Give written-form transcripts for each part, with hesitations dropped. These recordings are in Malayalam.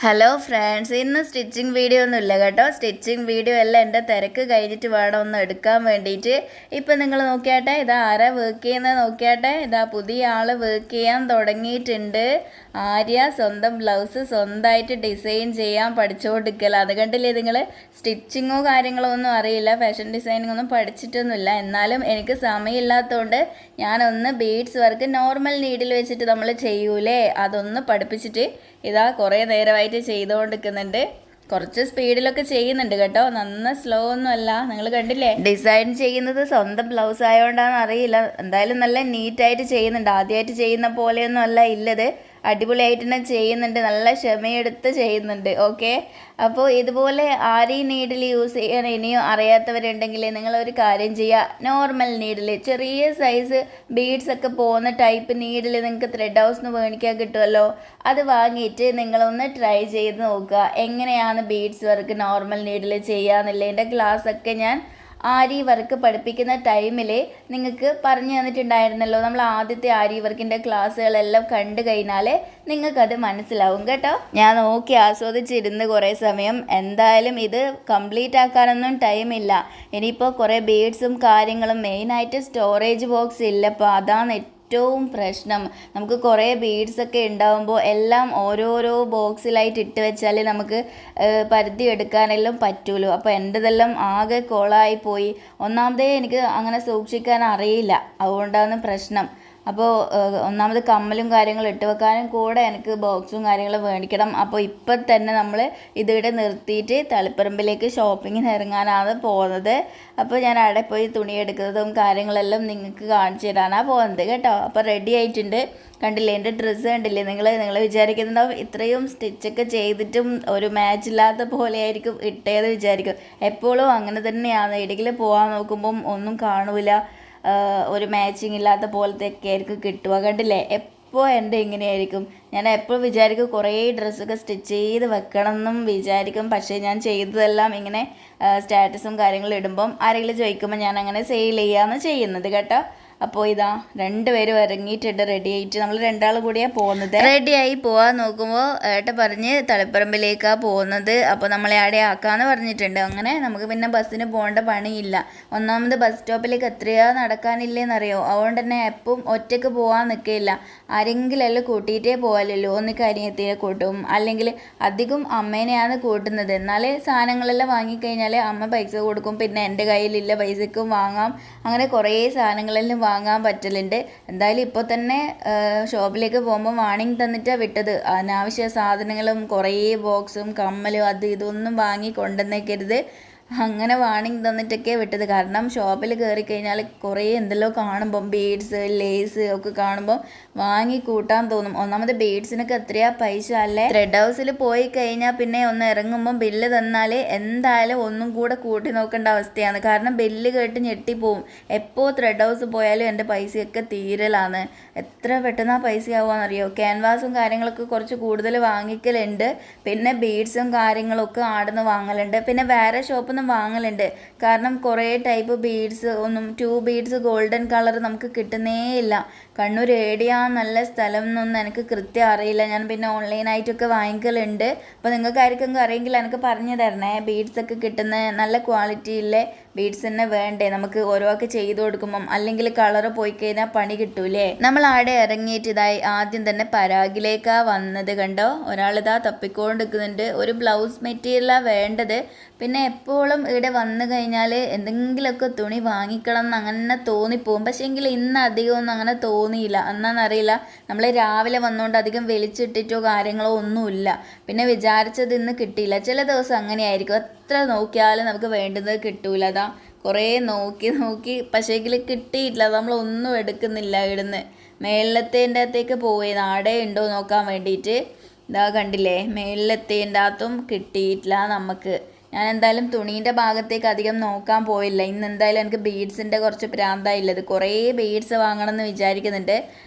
ഹലോ ഫ്രണ്ട്സ്, ഇന്ന് സ്റ്റിച്ചിങ് വീഡിയോ ഒന്നുമില്ല കേട്ടോ. സ്റ്റിച്ചിങ് വീഡിയോ എല്ലാം എൻ്റെ തിരക്ക് കഴിഞ്ഞിട്ട് വേണം ഒന്ന് എടുക്കാൻ വേണ്ടിയിട്ട്. ഇപ്പം നിങ്ങൾ നോക്കിയാട്ടെ, ഇതാ ആരാ വർക്ക് ചെയ്യുന്നത് നോക്കിയാട്ടെ. ഇതാ പുതിയ ആൾ വർക്ക് ചെയ്യാൻ തുടങ്ങിയിട്ടുണ്ട്. ആര്യ സ്വന്തം ബ്ലൗസ് സ്വന്തമായിട്ട് ഡിസൈൻ ചെയ്യാൻ പഠിച്ചുകൊണ്ടിരിക്കല. അത് കണ്ടില്ലേ നിങ്ങൾ? സ്റ്റിച്ചിങ്ങോ കാര്യങ്ങളോ ഒന്നും അറിയില്ല, ഫാഷൻ ഡിസൈനിങ് ഒന്നും പഠിച്ചിട്ടൊന്നുമില്ല. എന്നാലും എനിക്ക് സമയമില്ലാത്തതുകൊണ്ട് ഞാനൊന്ന് ബീഡ്സ് വർക്ക് നോർമൽ നീഡിൽ വെച്ചിട്ട് നമ്മൾ ചെയ്യൂലേ, അതൊന്ന് പഠിപ്പിച്ചിട്ട് ഇതാ കുറേ നേരമായിട്ട് ചെയ്തുകൊണ്ടിരിക്കുന്നുണ്ട്. കുറച്ച് സ്പീഡിലൊക്കെ ചെയ്യുന്നുണ്ട് കേട്ടോ, നന്ന സ്ലോ ഒന്നും അല്ല. നിങ്ങൾ കണ്ടില്ലേ, ഡിസൈൻ ചെയ്യുന്നത് സ്വന്തം ബ്ലൗസ് ആയതുകൊണ്ടാണെന്ന് അറിയില്ല, എന്തായാലും നല്ല നീറ്റായിട്ട് ചെയ്യുന്നുണ്ട്. ആദ്യമായിട്ട് ചെയ്യുന്ന പോലെയൊന്നും അല്ല ഇല്ലത്, അടിപൊളിയായിട്ട് തന്നെ ചെയ്യുന്നുണ്ട്, നല്ല ക്ഷമയെടുത്ത് ചെയ്യുന്നുണ്ട്. ഓക്കെ, അപ്പോൾ ഇതുപോലെ ആരി നീഡിൽ യൂസ് ചെയ്യാൻ ഇനിയും അറിയാത്തവരുണ്ടെങ്കിൽ നിങ്ങളൊരു കാര്യം ചെയ്യുക. നോർമൽ നീഡിൽ ചെറിയ സൈസ് ബീഡ്സ് ഒക്കെ പോകുന്ന ടൈപ്പ് നീഡിൽ നിങ്ങൾക്ക് ത്രെഡ് ഹൗസിന് മേടിക്കാൻ കിട്ടുമല്ലോ, അത് വാങ്ങിയിട്ട് നിങ്ങളൊന്ന് ട്രൈ ചെയ്ത് നോക്കുക എങ്ങനെയാണ് ബീഡ്സ് വർക്ക് നോർമൽ നീഡിൽ ചെയ്യാന്നുള്ളതിൻ്റെ ക്ലാസ്സൊക്കെ ഞാൻ ആരി വർക്ക് പഠിപ്പിക്കുന്ന ടൈമിൽ നിങ്ങൾക്ക് പറഞ്ഞു തന്നിട്ടുണ്ടായിരുന്നല്ലോ. നമ്മൾ ആദ്യത്തെ ആരി വർക്കിൻ്റെ ക്ലാസ്സുകളെല്ലാം കണ്ടു കഴിഞ്ഞാൽ നിങ്ങൾക്കത് മനസ്സിലാവും കേട്ടോ. ഞാൻ നോക്കി ആസ്വദിച്ചിരുന്ന് കുറേ സമയം. എന്തായാലും ഇത് കംപ്ലീറ്റ് ആക്കാനൊന്നും ടൈമില്ല. ഇനിയിപ്പോൾ കുറേ ബീഡ്സും കാര്യങ്ങളും, മെയിനായിട്ട് സ്റ്റോറേജ് ബോക്സ് ഇല്ലപ്പോൾ, അതാണ് ഏറ്റവും പ്രശ്നം. നമുക്ക് കുറേ ബീഡ്സൊക്കെ ഉണ്ടാകുമ്പോൾ എല്ലാം ഓരോരോ ബോക്സിലായിട്ട് ഇട്ട് വെച്ചാൽ നമുക്ക് പരുത്തി എടുക്കാനെല്ലാം പറ്റുമല്ലോ. അപ്പോൾ എൻ്റെതെല്ലാം ആകെ കോളായി പോയി. ഒന്നാമതേ എനിക്ക് അങ്ങനെ സൂക്ഷിക്കാൻ അറിയില്ല, അതുകൊണ്ടാണ് പ്രശ്നം. അപ്പോൾ ഒന്നാമത് കമ്മലും കാര്യങ്ങളും ഇട്ട് വെക്കാനും കൂടെ എനിക്ക് ബോക്സും കാര്യങ്ങളും മേടിക്കണം. അപ്പോൾ ഇപ്പം തന്നെ നമ്മൾ ഇതിവിടെ നിർത്തിയിട്ട് തളിപ്പറമ്പിലേക്ക് ഷോപ്പിങ്ങിന് ഇറങ്ങാനാണ് പോകുന്നത്. അപ്പോൾ ഞാൻ അവിടെ പോയി തുണി എടുക്കുന്നതും കാര്യങ്ങളെല്ലാം നിങ്ങൾക്ക് കാണിച്ചു തരാനാണ് പോകുന്നത് കേട്ടോ. അപ്പോൾ റെഡി ആയിട്ടുണ്ട്. കണ്ടില്ലേ എൻ്റെ ഡ്രസ്സ് കണ്ടില്ലേ നിങ്ങൾ വിചാരിക്കുന്നുണ്ടാവും ഇത്രയും സ്റ്റിച്ചൊക്കെ ചെയ്തിട്ടും ഒരു മാച്ച് ഇല്ലാത്ത പോലെയായിരിക്കും ഇട്ടേത് വിചാരിക്കും. എപ്പോഴും അങ്ങനെ തന്നെയാണ്. ഇടയ്ക്കിൽ പോകാൻ നോക്കുമ്പം ഒന്നും കാണൂല, ഒരു മാച്ചിങ് ഇല്ലാത്ത പോലത്തെ ഒക്കെ ആയിരിക്കും കിട്ടുക. കണ്ടില്ലേ, എപ്പോൾ എൻ്റെ ഇങ്ങനെയായിരിക്കും. ഞാൻ എപ്പോഴും വിചാരിക്കും കുറേ ഡ്രസ്സൊക്കെ സ്റ്റിച്ച് ചെയ്ത് വെക്കണം എന്നും വിചാരിക്കും. പക്ഷേ ഞാൻ ചെയ്തതെല്ലാം ഇങ്ങനെ സ്റ്റാറ്റസും കാര്യങ്ങളും ഇടുമ്പം ആരെങ്കിലും ചോദിക്കുമ്പോൾ ഞാൻ അങ്ങനെ സെയിൽ ചെയ്യാന്ന് ചെയ്യുന്നത് കേട്ടോ. അപ്പോൾ ഇതാ രണ്ടുപേരും ഇറങ്ങിയിട്ടുണ്ട്, റെഡി ആയിട്ട്. നമ്മൾ രണ്ടാളും കൂടിയാണ് പോകുന്നത്. റെഡിയായി പോകാൻ നോക്കുമ്പോൾ ഏട്ട പറഞ്ഞ് തളിപ്പറമ്പിലേക്കാണ് പോകുന്നത്. അപ്പോൾ നമ്മളെ അവിടെ ആക്കാമെന്ന് പറഞ്ഞിട്ടുണ്ട്. അങ്ങനെ നമുക്ക് പിന്നെ ബസ്സിന് പോകേണ്ട പണിയില്ല. ഒന്നാമത് ബസ് സ്റ്റോപ്പിലേക്ക് എത്രയാ നടക്കാനില്ലേന്നറിയോ, അതുകൊണ്ട് തന്നെ എപ്പം ഒറ്റയ്ക്ക് പോകാൻ നിൽക്കില്ല. ആരെങ്കിലും എല്ലാം കൂട്ടിയിട്ടേ പോകാമല്ലോ. ഒന്ന് കരിയത്തിയെ കൂട്ടും, അല്ലെങ്കിൽ അധികം അമ്മേനെയാണ് കൂട്ടുന്നത്. എന്നാലേ സാധനങ്ങളെല്ലാം വാങ്ങിക്കഴിഞ്ഞാൽ അമ്മ പൈസ കൊടുക്കും, പിന്നെ എൻ്റെ കയ്യിലില്ല പൈസക്കും വാങ്ങാം. അങ്ങനെ കുറേ സാധനങ്ങളെല്ലാം വാങ്ങാൻ പറ്റലുണ്ട്. എന്തായാലും ഇപ്പോൾ തന്നെ ഷോപ്പിലേക്ക് പോകുമ്പോൾ വാണിംഗ് തന്നിട്ടാണ് വിട്ടത്. അനാവശ്യ സാധനങ്ങളും കുറേ ബോക്സും കമ്മലും അത് ഇതൊന്നും വാങ്ങി കൊണ്ടുവന്നേക്കരുത്, അങ്ങനെ വാണിംഗ് തന്നിട്ടൊക്കെ വിട്ടത്. കാരണം ഷോപ്പിൽ കയറി കഴിഞ്ഞാൽ കുറേ എന്തെല്ലോ കാണുമ്പം ബീഡ്സ് ലേസ് ഒക്കെ കാണുമ്പോൾ വാങ്ങി കൂട്ടാൻ തോന്നും. ഒന്നാമത് ബീഡ്സിനൊക്കെ എത്രയാ പൈസ അല്ലേ. ത്രെഡ് ഹൗസിൽ പോയി കഴിഞ്ഞാൽ പിന്നെ ഒന്ന് ഇറങ്ങുമ്പം ബില്ല് തന്നാൽ എന്തായാലും ഒന്നും കൂടെ കൂട്ടി നോക്കേണ്ട അവസ്ഥയാണ്. കാരണം ബില്ല് കേട്ട് ഞെട്ടിപ്പോവും. എപ്പോൾ ത്രെഡ് ഹൗസ് പോയാലും എൻ്റെ പൈസയൊക്കെ തീരലാണ്. എത്ര പെട്ടെന്ന് ആ പൈസ ആവുകയെന്നറിയോ. ക്യാൻവാസും കാര്യങ്ങളൊക്കെ കുറച്ച് കൂടുതൽ വാങ്ങിക്കലുണ്ട്, പിന്നെ ബീഡ്സും കാര്യങ്ങളൊക്കെ ആടുന്ന് വാങ്ങലുണ്ട്, പിന്നെ വേറെ ഷോപ്പിൽ വാങ്ങലുണ്ട്. കാരണം കുറേ ടൈപ്പ് ബീഡ്സ് ഒന്നും 2 ബീഡ്സ് ഗോൾഡൻ കളർ നമുക്ക് കിട്ടുന്നേ ഇല്ല. കണ്ണൂർ ഏടിയാ നല്ല സ്ഥലം എന്നൊന്നും എനിക്ക് കൃത്യം അറിയില്ല. ഞാൻ പിന്നെ ഓൺലൈനായിട്ടൊക്കെ വാങ്ങിക്കലുണ്ട്. അപ്പോൾ നിങ്ങൾക്ക് ആർക്കെങ്കിലും അറിയെങ്കിൽ എനിക്ക് പറഞ്ഞു തരണേ. ബീഡ്സൊക്കെ കിട്ടുന്ന നല്ല ക്വാളിറ്റിയിലെ ബീഡ്സ് തന്നെ വേണ്ടേ നമുക്ക് ഓരോക്കെ ചെയ്ത് കൊടുക്കുമ്പം, അല്ലെങ്കിൽ കളറ് പോയി കഴിഞ്ഞാൽ പണി കിട്ടൂലേ. നമ്മൾ ആടെ ഇറങ്ങിയിട്ട് ഇതായി ആദ്യം തന്നെ പരാഗിലേക്കാണ് വന്നത്. കണ്ടോ, ഒരാളിതാ തപ്പിക്കൊണ്ടിരിക്കുന്നുണ്ട്. ഒരു ബ്ലൗസ് മെറ്റീരിയലാണ് വേണ്ടത്. പിന്നെ എപ്പോഴും ഇവിടെ വന്നു കഴിഞ്ഞാൽ എന്തെങ്കിലുമൊക്കെ തുണി വാങ്ങിക്കണം എന്ന് അങ്ങനെ തോന്നിപ്പോവും. പക്ഷേ എങ്കിൽ ഇന്ന് അധികമൊന്നും അങ്ങനെ തോന്നിയില്ല. എന്നാന്നറിയില്ല, നമ്മൾ രാവിലെ വന്നുകൊണ്ട് അധികം വലിച്ചിട്ടിട്ടോ കാര്യങ്ങളോ ഒന്നുമില്ല. പിന്നെ വിചാരിച്ചത് ഇന്ന് കിട്ടിയില്ല. ചില ദിവസം അങ്ങനെയായിരിക്കും, എത്ര നോക്കിയാലും നമുക്ക് വേണ്ടുന്നത് കിട്ടൂല. അതാ കുറേ നോക്കി പക്ഷേങ്കിൽ കിട്ടിയിട്ടില്ല. നമ്മളൊന്നും എടുക്കുന്നില്ല. ഇവിടുന്ന് മേളിലത്തേൻ്റെ അകത്തേക്ക് പോയി നാടേ ഉണ്ടോ നോക്കാൻ വേണ്ടിയിട്ട്. ഇതാ കണ്ടില്ലേ, മേളിലത്തേൻ്റെ അകത്തും കിട്ടിയിട്ടില്ല നമുക്ക്. ഞാൻ എന്തായാലും തുണീൻ്റെ ഭാഗത്തേക്ക് അധികം നോക്കാൻ പോയില്ല. ഇന്ന് എന്തായാലും എനിക്ക് ബീഡ്സിൻ്റെ കുറച്ച് പ്രാന്തായുള്ളത്. കുറേ ബീഡ്സ് വാങ്ങണം എന്ന് വിചാരിക്കുന്നുണ്ട്.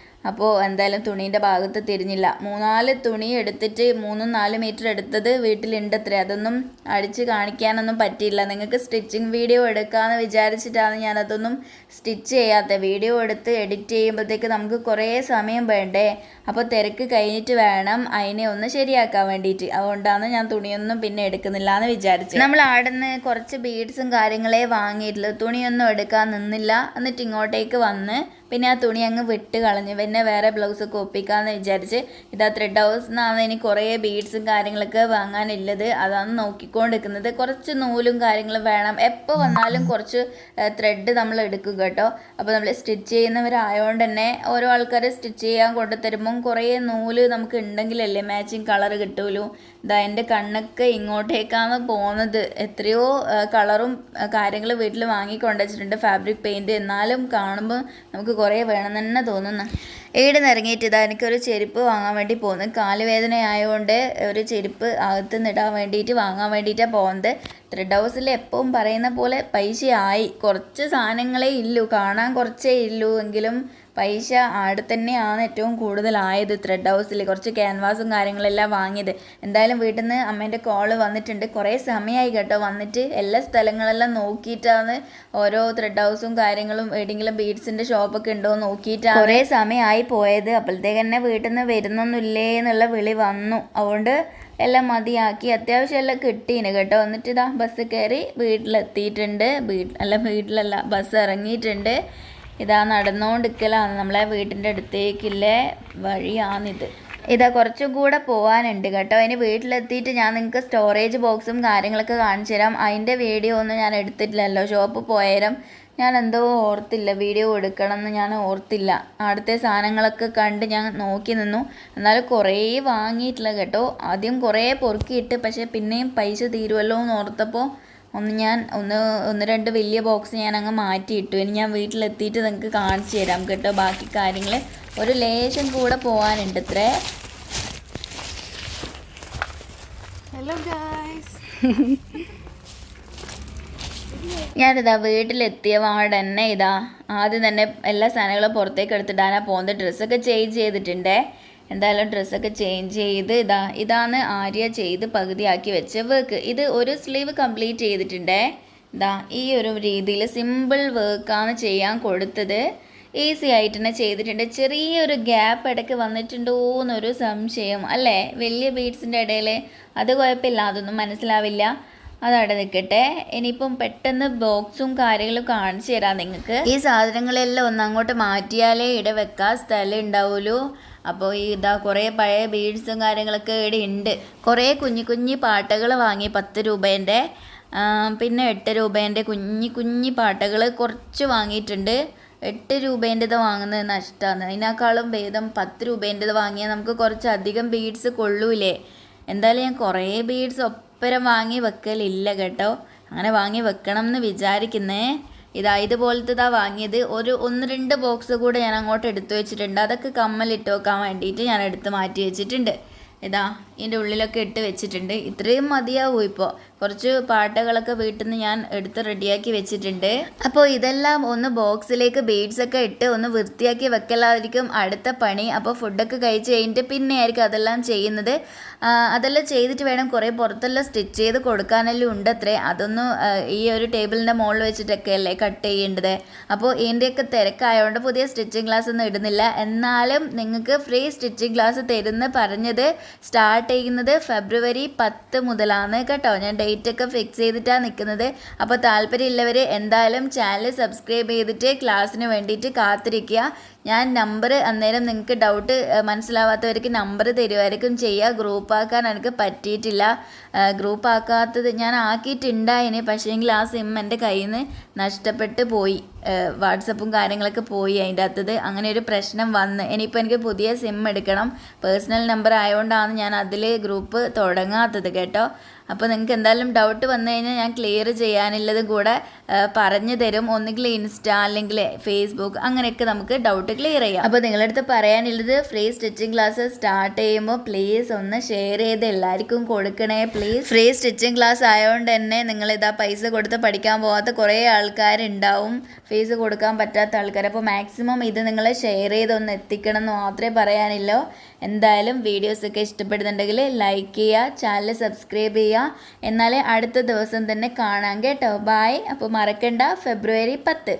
അപ്പോൾ എന്തായാലും തുണീൻ്റെ ഭാഗത്ത് തിരിഞ്ഞില്ല. 3-4 തുണി എടുത്തിട്ട് 3-4 മീറ്റർ എടുത്തത് വീട്ടിലുണ്ട് അത്രേ. അതൊന്നും അടിച്ച് കാണിക്കാനൊന്നും പറ്റിയില്ല. നിങ്ങൾക്ക് സ്റ്റിച്ചിങ് വീഡിയോ എടുക്കാമെന്ന് വിചാരിച്ചിട്ടാണ് ഞാനതൊന്നും സ്റ്റിച്ച് ചെയ്യാത്തത്. വീഡിയോ എടുത്ത് എഡിറ്റ് ചെയ്യുമ്പോഴത്തേക്ക് നമുക്ക് കുറേ സമയം വേണ്ടേ. അപ്പോൾ തിരക്ക് കഴിഞ്ഞിട്ട് വേണം അതിനെ ഒന്ന് ശരിയാക്കാൻ വേണ്ടിയിട്ട്. അതുകൊണ്ടാണ് ഞാൻ തുണിയൊന്നും പിന്നെ എടുക്കുന്നില്ല എന്ന് വിചാരിച്ചത്. നമ്മൾ അവിടെ നിന്ന് കുറച്ച് ബീഡ്സും കാര്യങ്ങളെ വാങ്ങിയിട്ടുള്ളൂ. തുണിയൊന്നും എടുക്കാൻ നിന്നില്ല. എന്നിട്ട് ഇങ്ങോട്ടേക്ക് വന്ന് പിന്നെ ആ തുണി അങ്ങ് വിട്ട് കളഞ്ഞു. പിന്നെ വേറെ ബ്ലൗസൊക്കെ ഒപ്പിക്കാമെന്ന് വിചാരിച്ച് ഇതാ ത്രെഡ് ഹൗസിൽ നിന്നാണ് ഇനി കുറേ ബീഡ്സും കാര്യങ്ങളൊക്കെ വാങ്ങാനുള്ളത്. അതാണ് നോക്കിക്കൊണ്ടിരിക്കുന്നത്. കുറച്ച് നൂലും കാര്യങ്ങളും വേണം. എപ്പോൾ വന്നാലും കുറച്ച് ത്രെഡ് നമ്മൾ എടുക്കും കേട്ടോ. അപ്പോൾ നമ്മൾ സ്റ്റിച്ച് ചെയ്യുന്നവരായതുകൊണ്ട് തന്നെ ഓരോ ആൾക്കാർ സ്റ്റിച്ച് ചെയ്യാൻ കൊണ്ടുതരുമ്പം കുറേ നൂല് നമുക്ക് ഉണ്ടെങ്കിലല്ലേ മാച്ചിങ് കളർ കിട്ടുമല്ലോ. ഇതാ എൻ്റെ കണ്ണൊക്കെ ഇങ്ങോട്ടേക്കാണ് പോകുന്നത്. എത്രയോ കളറും കാര്യങ്ങൾ വീട്ടിൽ വാങ്ങിക്കൊണ്ടുവച്ചിട്ടുണ്ട് ഫാബ്രിക് പെയിൻറ്റ്. എന്നാലും കാണുമ്പോൾ നമുക്ക് കുറേ വേണം തന്നെ തോന്നുന്നു. ഇവിടെ നിന്ന് ഇറങ്ങിയിട്ട് ഇതാ എനിക്കൊരു ചെരുപ്പ് വാങ്ങാൻ വേണ്ടി പോകുന്നത്. കാലുവേദന ആയതുകൊണ്ട് ഒരു ചെരുപ്പ് അകത്ത് നിടാൻ വേണ്ടിയിട്ട് വാങ്ങാൻ വേണ്ടിയിട്ടാണ് പോകുന്നത്. ത്രെഡ് ഹൗസിൽ എപ്പോഴും പറയുന്ന പോലെ പൈസയായി. കുറച്ച് സാധനങ്ങളേ ഇല്ലൂ, കാണാൻ കുറച്ചേ ഇല്ലൂ. എങ്കിലും പൈസ അവിടെ തന്നെയാണ് ഏറ്റവും കൂടുതലായത്. ത്രെഡ് ഹൗസിൽ കുറച്ച് ക്യാൻവാസും കാര്യങ്ങളെല്ലാം വാങ്ങിയത്. എന്തായാലും വീട്ടിൽ നിന്ന് അമ്മേൻ്റെ കോള് വന്നിട്ടുണ്ട്. കുറേ സമയമായി കേട്ടോ വന്നിട്ട്. എല്ലാ സ്ഥലങ്ങളെല്ലാം നോക്കിയിട്ടാണ് ഓരോ ത്രെഡ് ഹൗസും കാര്യങ്ങളും എവിടെയെങ്കിലും ബീഡ്സിൻ്റെ ഷോപ്പൊക്കെ ഉണ്ടോ നോക്കിയിട്ടാണ് കുറേ സമയമായി പോയത്. അപ്പോഴത്തേക്ക് തന്നെ വീട്ടിൽ നിന്ന് വരുന്നൊന്നുമില്ലേ എന്നുള്ള വിളി വന്നു. അതുകൊണ്ട് എല്ലാം മതിയാക്കി. അത്യാവശ്യം എല്ലാം കിട്ടീന് കേട്ടോ. എന്നിട്ട് ഇതാ ബസ് കയറി വീട്ടിലെത്തിയിട്ടുണ്ട്. വീട്ടിലല്ല ബസ് ഇറങ്ങിയിട്ടുണ്ട്. ഇതാ നടന്നുകൊണ്ടിരിക്കലാണ്. നമ്മളെ വീട്ടിൻ്റെ അടുത്തേക്കുള്ള വഴിയാണിത്. ഇതാ കുറച്ചും കൂടെ പോകാനുണ്ട് കേട്ടോ. അതിന് വീട്ടിലെത്തിയിട്ട് ഞാൻ നിങ്ങൾക്ക് സ്റ്റോറേജ് ബോക്സും കാര്യങ്ങളൊക്കെ കാണിച്ചു തരാം. അതിൻ്റെ വീഡിയോ ഒന്നും ഞാൻ എടുത്തിട്ടില്ലല്ലോ. ഷോപ്പ് പോയാലും ഞാൻ എന്തോ ഓർത്തില്ല, വീഡിയോ എടുക്കണം എന്ന് ഞാൻ ഓർത്തില്ല. അവിടുത്തെ സാധനങ്ങളൊക്കെ കണ്ട് ഞാൻ നോക്കി നിന്നു. എന്നാലും കുറേ വാങ്ങിയിട്ടില്ല കേട്ടോ. ആദ്യം കുറേ പൊറുക്കിയിട്ട് പക്ഷേ പിന്നെയും പൈസ തീരുമല്ലോ എന്ന് ഓർത്തപ്പോൾ ഒന്ന് രണ്ട് വലിയ ബോക്സ് ഞാൻ അങ്ങ് മാറ്റിയിട്ടു. ഇനി ഞാൻ വീട്ടിലെത്തിയിട്ട് നിങ്ങൾക്ക് കാണിച്ചു തരാം കേട്ടോ. ബാക്കി കാര്യങ്ങൾ ഒരു ലേശം കൂടെ പോകാനുണ്ട് ഇത്രേ. Hello guys. ഞാനിതാ വീട്ടിലെത്തിയ പാടെ തന്നെ ഇതാ ആദ്യം തന്നെ എല്ലാ സാധനങ്ങളും പുറത്തേക്ക് എടുത്തിടാനാണ് പോകുന്നത്. ഡ്രസ്സൊക്കെ ചേഞ്ച് ചെയ്തിട്ടുണ്ടേ. എന്തായാലും ഡ്രസ്സൊക്കെ ചേഞ്ച് ചെയ്ത് ഇതാണ് ആര്യ ചെയ്ത് പകുതിയാക്കി വെച്ച വർക്ക്. ഇത് ഒരു സ്ലീവ് കംപ്ലീറ്റ് ചെയ്തിട്ടുണ്ടേ. ഈ ഒരു രീതിയിൽ സിമ്പിൾ വർക്കാണ് ചെയ്യാൻ കൊടുത്തത്. ഈസി ആയിട്ട് തന്നെ ചെയ്തിട്ടുണ്ട്. ചെറിയൊരു ഗ്യാപ്പ് ഇടയ്ക്ക് വന്നിട്ടുണ്ടോ എന്നൊരു സംശയം അല്ലേ, വലിയ ബീഡ്സിൻ്റെ ഇടയിൽ. അത് കുഴപ്പമില്ല, അതൊന്നും മനസ്സിലാവില്ല. അതവിടെ നിൽക്കട്ടെ. ഇനിയിപ്പം പെട്ടെന്ന് ബോക്സും കാര്യങ്ങളും കാണിച്ചു തരാം നിങ്ങൾക്ക്. ഈ സാധനങ്ങളെല്ലാം ഒന്ന് അങ്ങോട്ട് മാറ്റിയാലേ ഇവിടെ വെക്കാൻ സ്ഥലം ഉണ്ടാവുള്ളൂ. അപ്പോൾ കുറേ പഴയ ബീഡ്സും കാര്യങ്ങളൊക്കെ ഇവിടെ ഉണ്ട്. കുറേ കുഞ്ഞു പാട്ടകൾ വാങ്ങി 10 രൂപേൻ്റെ, പിന്നെ 8 രൂപേൻ്റെ കുഞ്ഞി പാട്ടകൾ കുറച്ച് വാങ്ങിയിട്ടുണ്ട്. 8 രൂപേൻ്റെത് വാങ്ങുന്നത് നഷ്ടമാണ്. അതിനേക്കാളും ഭേദം 10 രൂപേൻ്റെത് വാങ്ങിയാൽ നമുക്ക് കുറച്ചധികം ബീഡ്സ് കൊള്ളൂലേ. എന്തായാലും ഞാൻ കുറേ ബീഡ്സ് ഒപ്പരം വാങ്ങി വെക്കലില്ല കേട്ടോ. അങ്ങനെ വാങ്ങി വെക്കണം എന്ന് വിചാരിക്കുന്നേ. ഇതുപോലത്തെ വാങ്ങിയത്. 1-2 ബോക്സ് കൂടെ ഞാൻ അങ്ങോട്ട് എടുത്തു വെച്ചിട്ടുണ്ട്. അതൊക്കെ കമ്മലിട്ട് വെക്കാൻ വേണ്ടിയിട്ട് ഞാൻ എടുത്ത് മാറ്റി വെച്ചിട്ടുണ്ട്. ഇതിൻ്റെ ഉള്ളിലൊക്കെ ഇട്ട് വെച്ചിട്ടുണ്ട്. ഇത്രയും മതിയാവും. ഇപ്പോൾ കുറച്ച് പാട്ടകളൊക്കെ വീട്ടിൽ നിന്ന് ഞാൻ എടുത്ത് റെഡിയാക്കി വെച്ചിട്ടുണ്ട്. അപ്പോൾ ഇതെല്ലാം ഒന്ന് ബോക്സിലേക്ക് ബീഡ്സൊക്കെ ഇട്ട് ഒന്ന് വൃത്തിയാക്കി വെക്കലായിരിക്കും അടുത്ത പണി. അപ്പോൾ ഫുഡൊക്കെ കഴിച്ച് കഴിഞ്ഞിട്ട് പിന്നെ ആയിരിക്കും അതെല്ലാം ചെയ്യുന്നത്. അതെല്ലാം ചെയ്തിട്ട് വേണം കുറേ പുറത്തെല്ലാം സ്റ്റിച്ച് ചെയ്ത് കൊടുക്കാനെല്ലാം ഉണ്ട് അത്രേ. അതൊന്നും ഈ ഒരു ടേബിളിൻ്റെ മുകളിൽ വെച്ചിട്ടൊക്കെ അല്ലേ കട്ട് ചെയ്യേണ്ടത്. അപ്പോൾ ഇതിൻ്റെയൊക്കെ തിരക്കായതുകൊണ്ട് പുതിയ സ്റ്റിച്ചിങ് ക്ലാസ് ഒന്നും ഇടുന്നില്ല. എന്നാലും നിങ്ങൾക്ക് ഫ്രീ സ്റ്റിച്ചിങ് ക്ലാസ് തരുന്ന പറഞ്ഞത് സ്റ്റാർട്ട് ചെയ്യുന്നത് ഫെബ്രുവരി 10 മുതലാണ് കേട്ടോ. ഞാൻ ഡേറ്റ് ഒക്കെ ഫിക്സ് ചെയ്തിട്ടാണ് നിൽക്കുന്നത്. അപ്പോൾ താല്പര്യമുള്ളവർ എന്തായാലും ചാനൽ സബ്സ്ക്രൈബ് ചെയ്തിട്ട് ക്ലാസ്സിന് വേണ്ടിയിട്ട് കാത്തിരിക്കുക. ഞാൻ നമ്പർ അന്നേരം നിങ്ങൾക്ക് ഡൗട്ട് മനസ്സിലാവാത്തവർക്ക് നമ്പർ തരുമായിരിക്കും ചെയ്യുക. ഗ്രൂപ്പാക്കാൻ എനിക്ക് പറ്റിയിട്ടില്ല. ഗ്രൂപ്പാക്കാത്തത് ഞാൻ ആക്കിയിട്ടുണ്ടായിന്, പക്ഷേങ്കിൽ ആ സിം എൻ്റെ കയ്യിൽ നിന്ന് നഷ്ടപ്പെട്ട് പോയി. വാട്സപ്പും കാര്യങ്ങളൊക്കെ പോയി അതിൻ്റെ അകത്തത്. അങ്ങനെ ഒരു പ്രശ്നം വന്ന് ഇനിയിപ്പോൾ എനിക്ക് പുതിയ സിം എടുക്കണം. പേഴ്സണൽ നമ്പർ ആയതുകൊണ്ടാണ് ഞാൻ അതിൽ ഗ്രൂപ്പ് തുടങ്ങാത്തത് കേട്ടോ. അപ്പോൾ നിങ്ങൾക്ക് എന്തായാലും ഡൗട്ട് വന്നു കഴിഞ്ഞാൽ ഞാൻ ക്ലിയർ ചെയ്യാനുള്ളതും കൂടെ പറഞ്ഞു തരും. ഒന്നുകിൽ ഇൻസ്റ്റ അല്ലെങ്കിൽ ഫേസ്ബുക്ക് അങ്ങനെയൊക്കെ നമുക്ക് ഡൗട്ട് ക്ലിയർ ചെയ്യാം. അപ്പോൾ നിങ്ങളുടെ അടുത്ത് പറയാനുള്ളത് ഫ്രീ സ്റ്റിച്ചിങ് ക്ലാസ് സ്റ്റാർട്ട് ചെയ്യുമ്പോൾ പ്ലീസ് ഒന്ന് ഷെയർ ചെയ്ത് എല്ലാവർക്കും കൊടുക്കണേ പ്ലീസ്. ഫ്രീ സ്റ്റിച്ചിങ് ക്ലാസ് ആയതുകൊണ്ട് തന്നെ നിങ്ങളിതാ പൈസ കൊടുത്ത് പഠിക്കാൻ പോകാത്ത കുറേ ആൾക്കാരുണ്ടാവും, ഫീസ് കൊടുക്കാൻ പറ്റാത്ത ആൾക്കാർ. അപ്പോൾ മാക്സിമം ഇത് നിങ്ങൾ ഷെയർ ചെയ്തൊന്ന് എത്തിക്കണം എന്ന് മാത്രമേ പറയാനില്ലോ. എന്തായാലും വീഡിയോസൊക്കെ ഇഷ്ടപ്പെടുന്നുണ്ടെങ്കിൽ ലൈക്ക് ചെയ്യുക, ചാനൽ സബ്സ്ക്രൈബ് ചെയ്യുക. എന്നാലേ അടുത്ത ദിവസം തന്നെ കാണാം കേട്ടോ. ബൈ. അപ്പോൾ മറക്കണ്ട, ഫെബ്രുവരി 10.